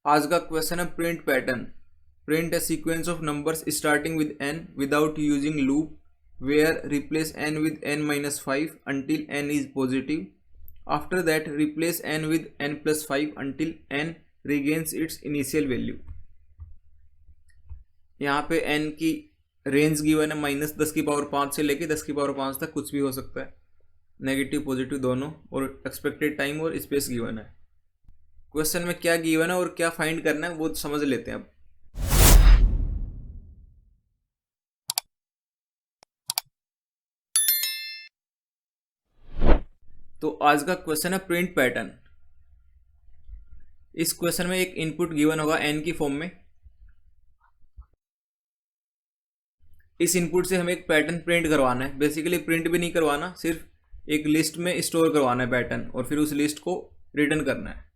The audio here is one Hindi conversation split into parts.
आज का क्वेश्चन है print pattern. Print a sequence of numbers starting with n without using loop where replace n with n minus 5 until n is positive. After that replace n with n plus 5 until n regains its initial value. यहाँ पे n की रेंज गिवन है -10⁵ से लेके 10⁵ तक कुछ भी हो सकता है, नेगेटिव पॉजिटिव दोनों, और एक्सपेक्टेड टाइम और स्पेस गिवन है। क्वेश्चन में क्या गिवन है और क्या फाइंड करना है वो समझ लेते हैं अब। तो आज का क्वेश्चन है प्रिंट पैटर्न। इस क्वेश्चन में एक इनपुट गिवन होगा n की फॉर्म में। इस इनपुट से हमें एक पैटर्न प्रिंट करवाना है। बेसिकली प्रिंट भी नहीं करवाना, सिर्फ एक लिस्ट में स्टोर करवाना है पैटर्न, और फिर उस लिस्ट को रिटर्न करना है।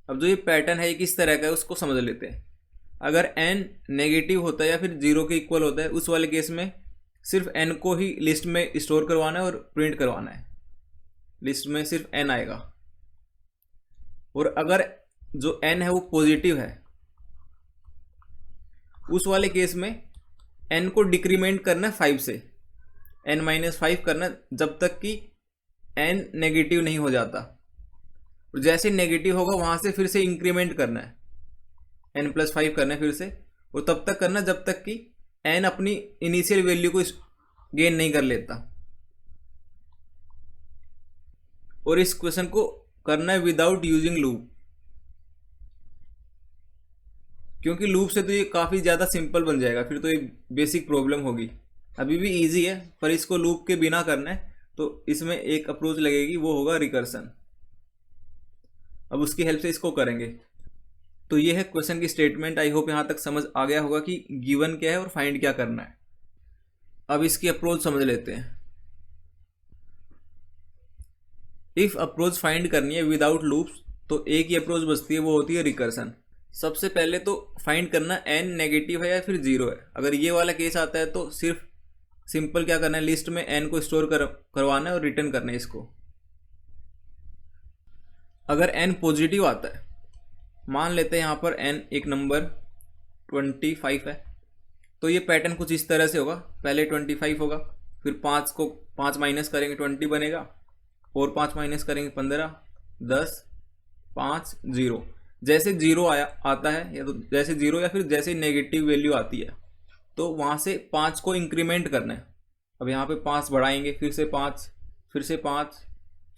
अब जो ये पैटर्न है ये किस तरह का है उसको समझ लेते हैं। अगर n नेगेटिव होता है या फिर 0 के इक्वल होता है, उस वाले केस में सिर्फ n को ही लिस्ट में स्टोर करवाना है और प्रिंट करवाना है। लिस्ट में सिर्फ n आएगा। और अगर जो n है वो पॉजिटिव है, उस वाले केस में n को डिक्रीमेंट करना है 5 से, n-5 करना जब तक कि n नेगेटिव नहीं हो जाता। और जैसे नेगेटिव होगा वहां से फिर से इंक्रीमेंट करना है, n+5 करना है फिर से, और तब तक करना जब तक कि n अपनी इनिशियल वैल्यू को गेन नहीं कर लेता। और इस क्वेश्चन को करना है विदाउट यूजिंग लूप, क्योंकि लूप से तो ये काफ़ी ज़्यादा सिंपल बन जाएगा, फिर तो ये बेसिक प्रॉब्लम होगी। अभी भी इजी है, पर इसको लूप के बिना करना है तो इसमें एक अप्रोच लगेगी, वो होगा रिकर्सन। अब उसकी हेल्प से इसको करेंगे। तो ये है क्वेश्चन की स्टेटमेंट। आई होप यहाँ तक समझ आ गया होगा कि गिवन क्या है और फाइंड क्या करना है। अब इसकी अप्रोच समझ लेते हैं। इफ अप्रोच फाइंड करनी है विदाउट लूप्स तो एक ही अप्रोच बचती है, वो होती है रिकर्सन। सबसे पहले तो फाइंड करना n नेगेटिव है या फिर 0 है। अगर ये वाला केस आता है तो सिर्फ सिंपल क्या करना है, लिस्ट में n को स्टोर करवाना है और रिटर्न करना है इसको। अगर n पॉजिटिव आता है, मान लेते हैं यहाँ पर n एक नंबर 25 है, तो ये पैटर्न कुछ इस तरह से होगा। पहले 25 होगा, फिर 5 माइनस करेंगे 20 बनेगा, और 5 माइनस करेंगे 15, 10, 5, 0। जैसे 0 आता है, या तो जैसे 0 या फिर जैसे नेगेटिव वैल्यू आती है तो वहाँ से 5 को इंक्रीमेंट करना है। अब यहाँ पे 5 बढ़ाएंगे, फिर से 5, फिर से 5,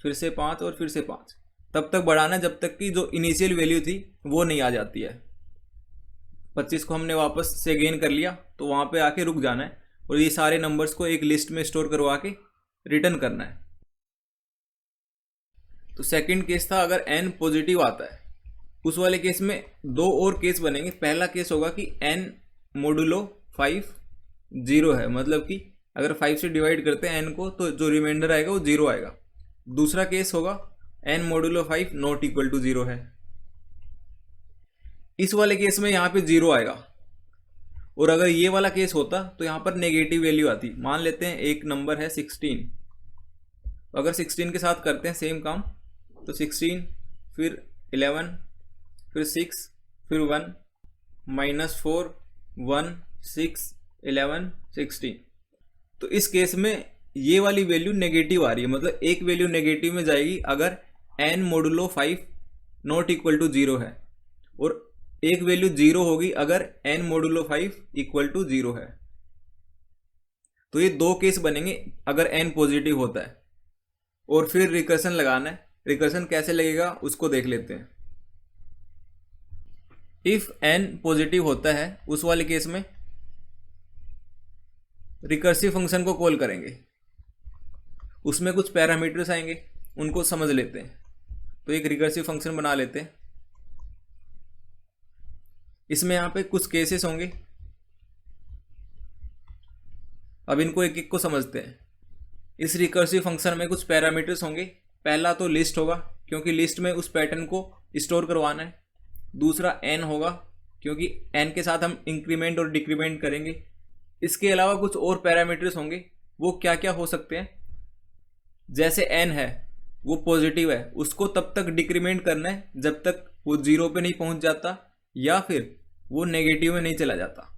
फिर से 5 और फिर से 5, तब तक बढ़ाना है जब तक कि जो इनिशियल वैल्यू थी वो नहीं आ जाती है। 25 को हमने वापस से गेन कर लिया तो वहाँ पे आके रुक जाना है, और ये सारे नंबर्स को एक लिस्ट में स्टोर करवा के रिटर्न करना है। तो सेकंड केस था अगर n पॉजिटिव आता है, उस वाले केस में दो और केस बनेंगे। पहला केस होगा कि n मोडुलो 5 0 है, मतलब कि अगर 5 से डिवाइड करते हैं n को तो जो रिमाइंडर आएगा वो 0 आएगा। दूसरा केस होगा n modulo 5 not equal to 0 है। इस वाले केस में यहाँ पे 0 आएगा, और अगर ये वाला केस होता तो यहाँ पर नेगेटिव वैल्यू आती। मान लेते हैं एक नंबर है 16, तो अगर 16 के साथ करते हैं सेम काम, तो 16 फिर 11 फिर 6 फिर 1 -4 1 6 11 16। तो इस केस में ये वाली वैल्यू नेगेटिव आ रही है, मतलब एक वैल्यू नेगेटिव में जाएगी अगर n modulo 5 not equal to 0 है, और एक वैल्यू 0 होगी अगर n मोडुलो 5 इक्वल टू 0 है। तो ये दो केस बनेंगे अगर n पॉजिटिव होता है। और फिर रिकर्सन लगाना है। रिकर्सन कैसे लगेगा उसको देख लेते हैं। इफ n पॉजिटिव होता है उस वाले केस में रिकर्सिव फंक्शन को कॉल करेंगे। उसमें कुछ पैरामीटर्स आएंगे, उनको समझ लेते हैं। तो एक रिकर्सिव फंक्शन बना लेते हैं। इसमें यहाँ पे कुछ केसेस होंगे, अब इनको एक एक को समझते हैं। इस रिकर्सिव फंक्शन में कुछ पैरामीटर्स होंगे। पहला तो लिस्ट होगा, क्योंकि लिस्ट में उस पैटर्न को स्टोर करवाना है। दूसरा n होगा, क्योंकि n के साथ हम इंक्रीमेंट और डिक्रीमेंट करेंगे। इसके अलावा कुछ और पैरामीटर्स होंगे, वो क्या क्या हो सकते हैं। जैसे n है वो पॉजिटिव है उसको तब तक डिक्रीमेंट करना है जब तक वो 0 पे नहीं पहुंच जाता या फिर वो नेगेटिव में नहीं चला जाता।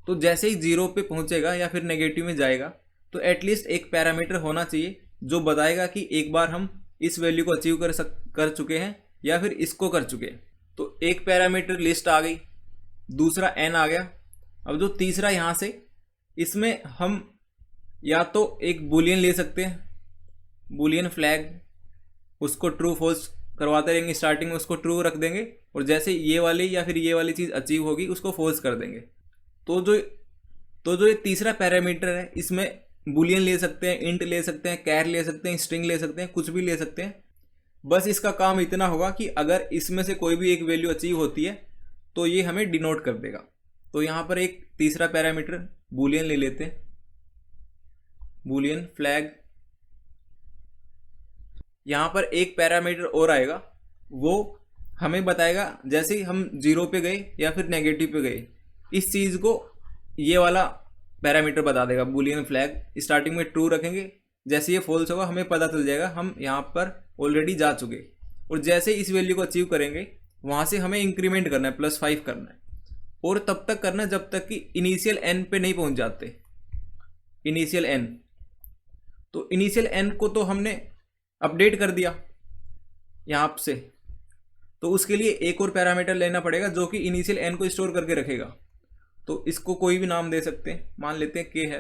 तो जैसे ही 0 पे पहुंचेगा या फिर नेगेटिव में जाएगा तो एटलीस्ट एक पैरामीटर होना चाहिए जो बताएगा कि एक बार हम इस वैल्यू को अचीव कर चुके हैं या फिर इसको कर चुके हैं। तो एक पैरामीटर लिस्ट आ गई, दूसरा n आ गया। अब जो तीसरा यहाँ से, इसमें हम या तो एक बुलियन ले सकते हैं, बुलियन फ्लैग, उसको ट्रू फॉल्स करवाते रहेंगे, स्टार्टिंग में उसको ट्रू रख देंगे और जैसे ये वाली या फिर ये वाली चीज़ अचीव होगी उसको फॉल्स कर देंगे। तो जो ये तीसरा पैरामीटर है इसमें बुलियन ले सकते हैं, इंट ले सकते हैं, कैर ले सकते हैं, स्ट्रिंग ले सकते हैं, कुछ भी ले सकते हैं। बस इसका काम इतना होगा कि अगर इसमें से कोई भी एक वैल्यू अचीव होती है तो ये हमें डिनोट कर देगा। तो यहाँ पर एक तीसरा पैरामीटर बुलियन ले लेते हैं, बुलियन फ्लैग। यहाँ पर एक पैरामीटर और आएगा, वो हमें बताएगा जैसे ही हम 0 पे गए या फिर नेगेटिव पे गए, इस चीज़ को ये वाला पैरामीटर बता देगा, बुलियन फ्लैग। स्टार्टिंग में ट्रू रखेंगे, जैसे ये फॉल्स होगा हमें पता चल जाएगा हम यहाँ पर ऑलरेडी जा चुके। और जैसे इस वैल्यू को अचीव करेंगे वहाँ से हमें इंक्रीमेंट करना है, +5 करना है, और तब तक करना है जब तक कि इनिशियल n पे नहीं पहुँच जाते, इनिशियल n। तो इनिशियल n को तो हमने अपडेट कर दिया यहाँ से, तो उसके लिए एक और पैरामीटर लेना पड़ेगा जो कि इनिशियल n को स्टोर करके रखेगा। तो इसको कोई भी नाम दे सकते हैं, मान लेते हैं k है।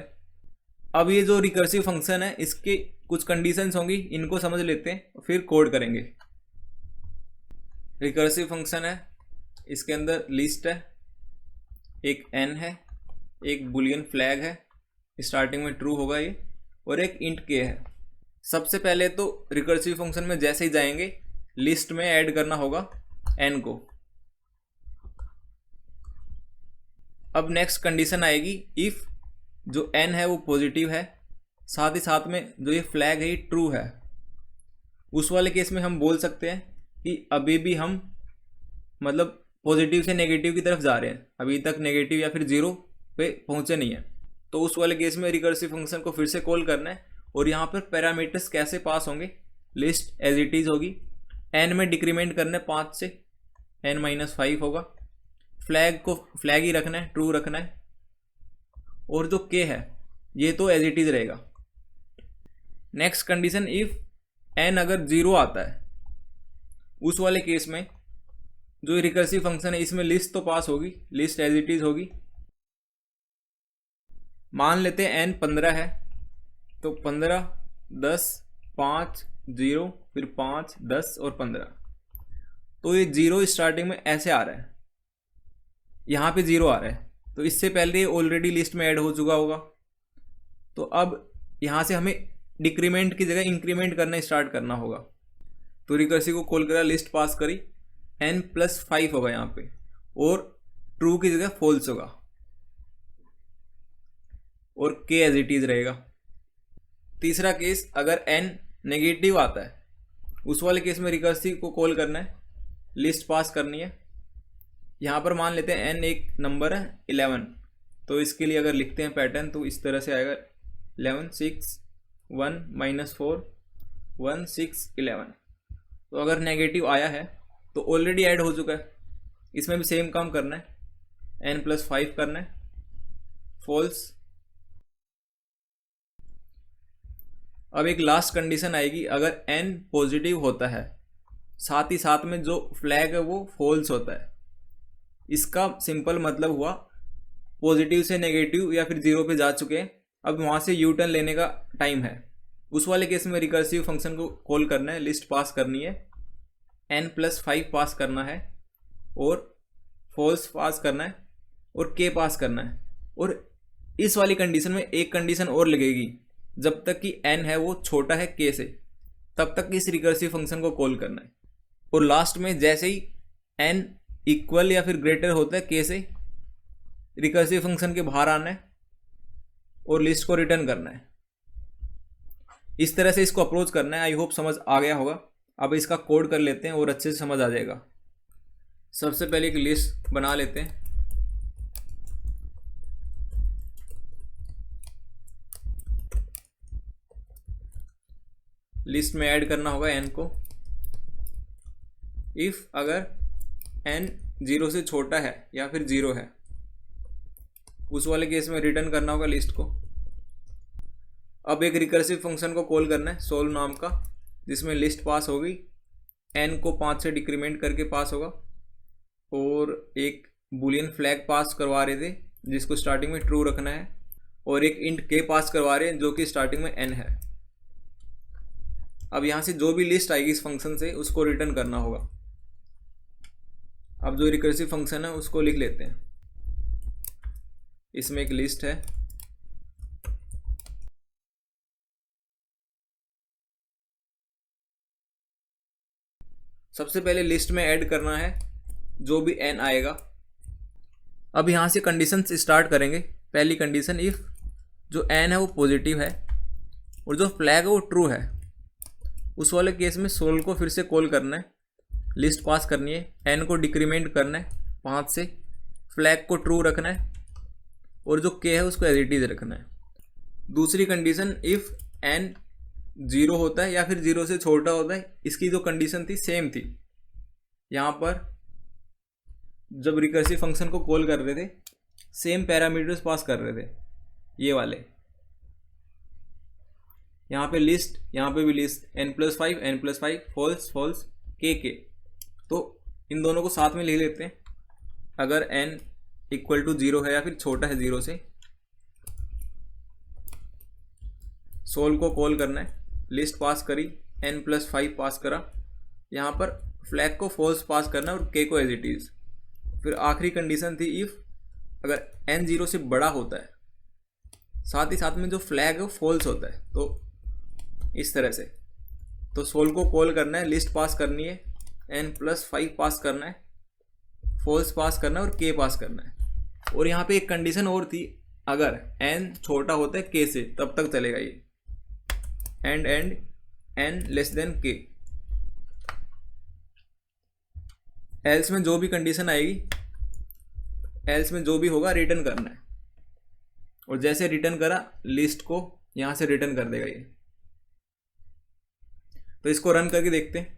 अब ये जो रिकर्सिव फंक्शन है इसके कुछ कंडीशंस होंगी, इनको समझ लेते हैं फिर कोड करेंगे। रिकर्सिव फंक्शन है, इसके अंदर लिस्ट है, एक n है, एक बुलियन फ्लैग है, स्टार्टिंग में ट्रू होगा ये, और एक इंट k है। सबसे पहले तो रिकर्सिव फंक्शन में जैसे ही जाएंगे लिस्ट में ऐड करना होगा n को। अब नेक्स्ट कंडीशन आएगी, इफ़ जो n है वो पॉजिटिव है, साथ ही साथ में जो ये फ्लैग है ये ट्रू है, उस वाले केस में हम बोल सकते हैं कि अभी भी हम मतलब पॉजिटिव से नेगेटिव की तरफ जा रहे हैं, अभी तक नेगेटिव या फिर 0 पे पहुंचे नहीं है। तो उस वाले केस में रिकर्सिव फंक्शन को फिर से कॉल करना है। और यहाँ पर पैरामीटर्स कैसे पास होंगे, लिस्ट एज इट इज़ होगी, n में डिक्रीमेंट करना है 5 से, n-5 होगा, फ्लैग को फ्लैग ही रखना है, ट्रू रखना है, और जो k है ये तो एज इट इज़ रहेगा। नेक्स्ट कंडीशन, इफ़ n अगर 0 आता है उस वाले केस में जो रिकर्सिव फंक्शन है इसमें लिस्ट तो पास होगी, लिस्ट एज इट इज़ होगी। मान लेते हैं n 15 है, तो 15, 10, 5, 0, फिर 5, 10 और 15। तो ये 0 स्टार्टिंग में ऐसे आ रहा है, यहाँ पे 0 आ रहा है, तो इससे पहले ऑलरेडी लिस्ट में ऐड हो चुका होगा। तो अब यहाँ से हमें डिक्रीमेंट की जगह इंक्रीमेंट करना स्टार्ट करना होगा। तो रिकर्सिव को कॉल करा, लिस्ट पास करी, n+5 होगा यहाँ पे, और ट्रू की जगह फॉल्स होगा, और k एज इट इज़ रहेगा। तीसरा केस, अगर n नेगेटिव आता है उस वाले केस में रिकर्सिव को कॉल करना है, लिस्ट पास करनी है। यहाँ पर मान लेते हैं n एक नंबर है 11, तो इसके लिए अगर लिखते हैं पैटर्न तो इस तरह से आएगा 11, 6, 1, -4, 1, 6, 11। तो अगर नेगेटिव आया है तो ऑलरेडी ऐड हो चुका है, इसमें भी सेम काम करना है, n+5 करना है, फॉल्स। अब एक लास्ट कंडीशन आएगी, अगर n पॉजिटिव होता है साथ ही साथ में जो फ्लैग है वो फॉल्स होता है। इसका सिंपल मतलब हुआ पॉजिटिव से नेगेटिव या फिर 0 पे जा चुके हैं, अब वहाँ से यू टर्न लेने का टाइम है। उस वाले केस में रिकर्सिव फंक्शन को कॉल करना है, लिस्ट पास करनी है, n+5 पास करना है, और फॉल्स पास करना है, और k पास करना है। और इस वाली कंडीशन में एक कंडीशन और लगेगी, जब तक कि n है वो छोटा है k से, तब तक इस रिकर्सिव फंक्शन को कॉल करना है। और लास्ट में जैसे ही n इक्वल या फिर ग्रेटर होता है k से, रिकर्सिव फंक्शन के बाहर आना है और लिस्ट को रिटर्न करना है। इस तरह से इसको अप्रोच करना है। आई होप समझ आ गया होगा। अब इसका कोड कर लेते हैं और अच्छे से समझ आ जाएगा। सबसे पहले एक लिस्ट बना लेते हैं। लिस्ट में ऐड करना होगा n को। इफ़ अगर n 0 से छोटा है या फिर 0 है, उस वाले केस में रिटर्न करना होगा लिस्ट को। अब एक रिकर्सिव फंक्शन को कॉल करना है सोल्व नाम का, जिसमें लिस्ट पास होगी, n को 5 से डिक्रीमेंट करके पास होगा, और एक बुलियन फ्लैग पास करवा रहे थे जिसको स्टार्टिंग में ट्रू रखना है, और एक इंट k पास करवा रहे हैं जो कि स्टार्टिंग में n है। अब यहाँ से जो भी लिस्ट आएगी इस फंक्शन से उसको रिटर्न करना होगा। अब जो रिकर्सिव फंक्शन है उसको लिख लेते हैं। इसमें एक लिस्ट है, सबसे पहले लिस्ट में ऐड करना है जो भी n आएगा। अब यहाँ से कंडीशंस स्टार्ट करेंगे। पहली कंडीशन, इफ़ जो n है वो पॉजिटिव है और जो फ्लैग है वो ट्रू है, उस वाले केस में सोल्व को फिर से कॉल करना है, लिस्ट पास करनी है, n को डिक्रीमेंट करना है 5 से, फ्लैग को ट्रू रखना है, और जो k है उसको एज इट इज रखना है। दूसरी कंडीशन, इफ़ n 0 होता है या फिर 0 से छोटा होता है, इसकी जो कंडीशन थी सेम थी। यहाँ पर जब रिकर्सिव फंक्शन को कॉल कर रहे थे सेम पैरामीटर्स पास कर रहे थे, ये वाले। यहाँ पे लिस्ट, यहाँ पे भी list, n+5 n+5 false false k। तो इन दोनों को साथ में ले लेते हैं। अगर n = 0 है या फिर छोटा है 0 से, सोल्व को कॉल करना है, लिस्ट पास करी, n+5 पास करा, यहाँ पर फ्लैग को फॉल्स पास करना है और k को एज इट इज। फिर आखिरी कंडीशन थी, इफ़ अगर n 0 से बड़ा होता है, साथ ही साथ में जो फ्लैग है वो फॉल्स होता है, तो इस तरह से। तो सोल्व को कॉल करना है, लिस्ट पास करनी है, n+5 पास करना है, फॉल्स पास करना है और k पास करना है। और यहाँ पे एक कंडीशन और थी, अगर n छोटा होता है k से तब तक चलेगा ये, एंड n < k। एल्स में जो भी कंडीशन आएगी, एल्स में जो भी होगा रिटर्न करना है, और जैसे रिटर्न करा लिस्ट को यहाँ से रिटर्न कर देगा ये। तो इसको रन करके देखते हैं।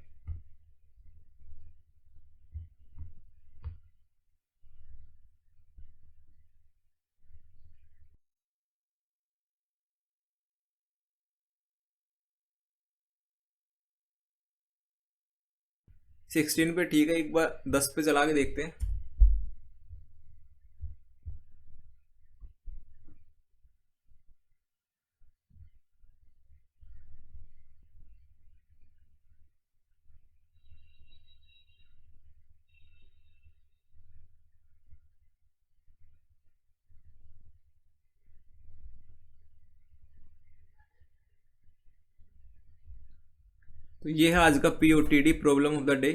सिक्सटीन पे ठीक है, एक बार 10 पे चला के देखते हैं। तो ये है आज का POTD problem of the day.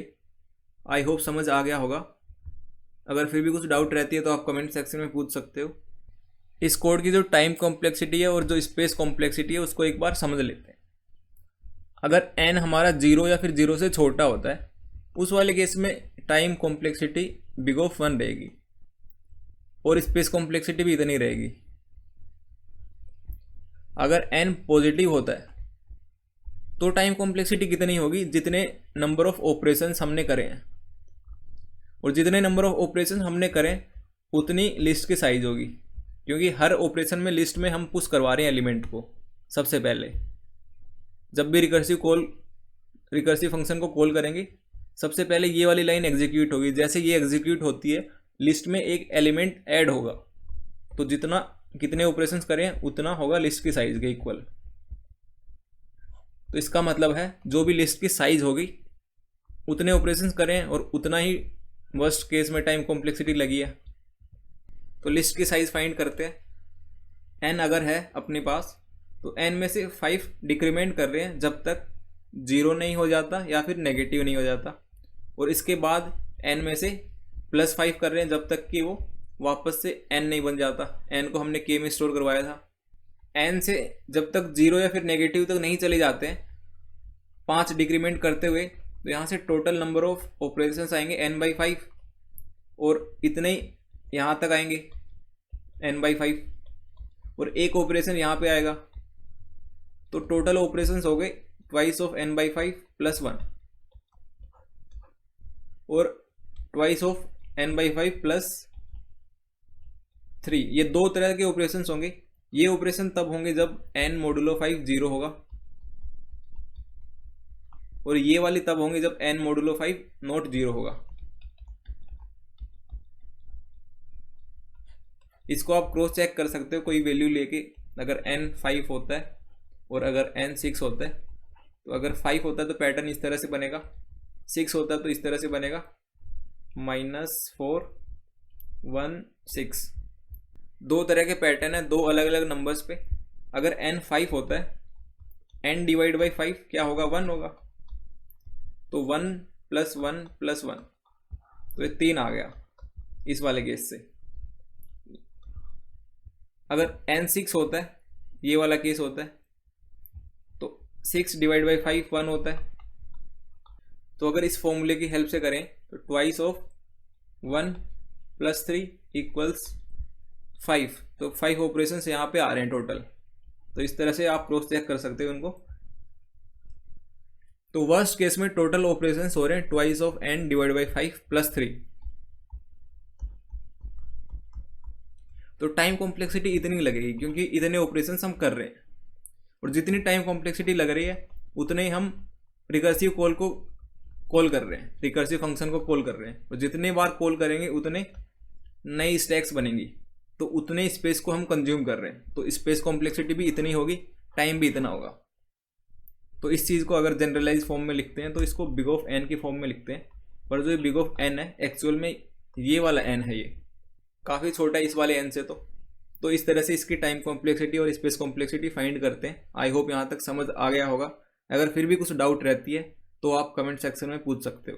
I hope समझ आ गया होगा। अगर फिर भी कुछ डाउट रहती है तो आप कमेंट सेक्शन में पूछ सकते हो। इस कोड की जो टाइम कॉम्प्लेक्सिटी है और जो स्पेस कॉम्प्लेक्सिटी है उसको एक बार समझ लेते हैं। अगर n हमारा 0 या फिर 0 से छोटा होता है, उस वाले केस में टाइम कॉम्प्लेक्सिटी बिग ऑफ 1 रहेगी और स्पेस कॉम्प्लेक्सिटी भी इतनी रहेगी। अगर n पॉजिटिव होता है तो टाइम कॉम्प्लेक्सिटी कितनी होगी, जितने नंबर ऑफ ऑपरेशंस हमने करे हैं, और जितने नंबर ऑफ ऑपरेशन हमने करें उतनी लिस्ट की साइज होगी, क्योंकि हर ऑपरेशन में लिस्ट में हम पुश करवा रहे हैं एलिमेंट को। सबसे पहले जब भी रिकर्सिव फंक्शन को कॉल करेंगे, सबसे पहले ये वाली लाइन एग्जीक्यूट होगी। जैसे ये एग्जीक्यूट होती है, लिस्ट में एक एलिमेंट ऐड होगा, तो जितना कितने ऑपरेशंस करें उतना होगा लिस्ट की साइज के इक्वल। तो इसका मतलब है जो भी लिस्ट की साइज होगी उतने ऑपरेशंस करें और उतना ही वर्स्ट केस में टाइम कॉम्प्लेक्सिटी लगी है। तो लिस्ट की साइज फाइंड करते हैं। n अगर है अपने पास तो n में से 5 डिक्रीमेंट कर रहे हैं जब तक 0 नहीं हो जाता या फिर नेगेटिव नहीं हो जाता, और इसके बाद n में से +5 कर रहे हैं जब तक कि वो वापस से n नहीं बन जाता। n को हमने k में स्टोर करवाया था। n से जब तक 0 या फिर नेगेटिव तक नहीं चले जाते हैं 5 डिक्रीमेंट करते हुए, तो यहाँ से टोटल नंबर ऑफ ऑपरेशंस आएंगे n/5, और इतने ही यहाँ तक आएंगे n/5, और एक ऑपरेशन यहाँ पे आएगा, तो टोटल ऑपरेशंस हो गए twice of n by 5 plus 1 और twice of n by 5 plus 3। ये दो तरह के ऑपरेशंस होंगे। ये ऑपरेशन तब होंगे जब n मोडुलो 5 जीरो होगा, और ये वाली तब होंगे जब n मोडुलो 5 नॉट जीरो होगा। इसको आप क्रॉस चेक कर सकते हो कोई वैल्यू लेके। अगर n 5 होता है और अगर n 6 होता है, तो अगर 5 होता है तो पैटर्न इस तरह से बनेगा, 6 होता है तो इस तरह से बनेगा, -4 1 6। दो तरह के पैटर्न है दो अलग अलग नंबर्स पे। अगर n 5 होता है, n डिवाइड बाई 5 क्या होगा, 1 होगा, तो 1 + 1 + 1, तो ये 3 आ गया इस वाले केस से। अगर n 6 होता है, ये वाला केस होता है, तो 6 डिवाइड बाई 5 1 होता है। तो अगर इस फॉर्मूले की हेल्प से करें तो ट्वाइस ऑफ 1 + 3 = 5। तो 5 ऑपरेशन यहाँ पे आ रहे हैं टोटल। तो इस तरह से आप क्रॉस चेक कर सकते हो उनको। तो वर्स्ट केस में टोटल ऑपरेशन हो रहे हैं twice of n divide by 5 + 3। तो टाइम कॉम्प्लेक्सिटी इतनी लगेगी क्योंकि इतने ऑपरेशंस हम कर रहे हैं, और जितनी टाइम कॉम्प्लेक्सिटी लग रही है उतने ही हम रिकर्सिव कॉल को कॉल कर रहे हैं, रिकर्सिव फंक्शन को कॉल कर रहे हैं। और जितने बार कॉल करेंगे उतने नई स्टैक्स बनेंगी, तो उतने स्पेस को हम कंज्यूम कर रहे हैं। तो स्पेस कॉम्प्लेक्सिटी भी इतनी होगी, टाइम भी इतना होगा। तो इस चीज़ को अगर जनरलाइज फॉर्म में लिखते हैं तो इसको बिग ऑफ n की फॉर्म में लिखते हैं। पर जो बिग ऑफ n है एक्चुअल में ये वाला n है, ये काफ़ी छोटा है इस वाले n से। तो इस तरह से इसकी टाइम कॉम्प्लेक्सिटी और स्पेस कॉम्प्लेक्सिटी फाइंड करते हैं। आई होप यहाँ तक समझ आ गया होगा। अगर फिर भी कुछ डाउट रहती है तो आप कमेंट सेक्शन में पूछ सकते हो।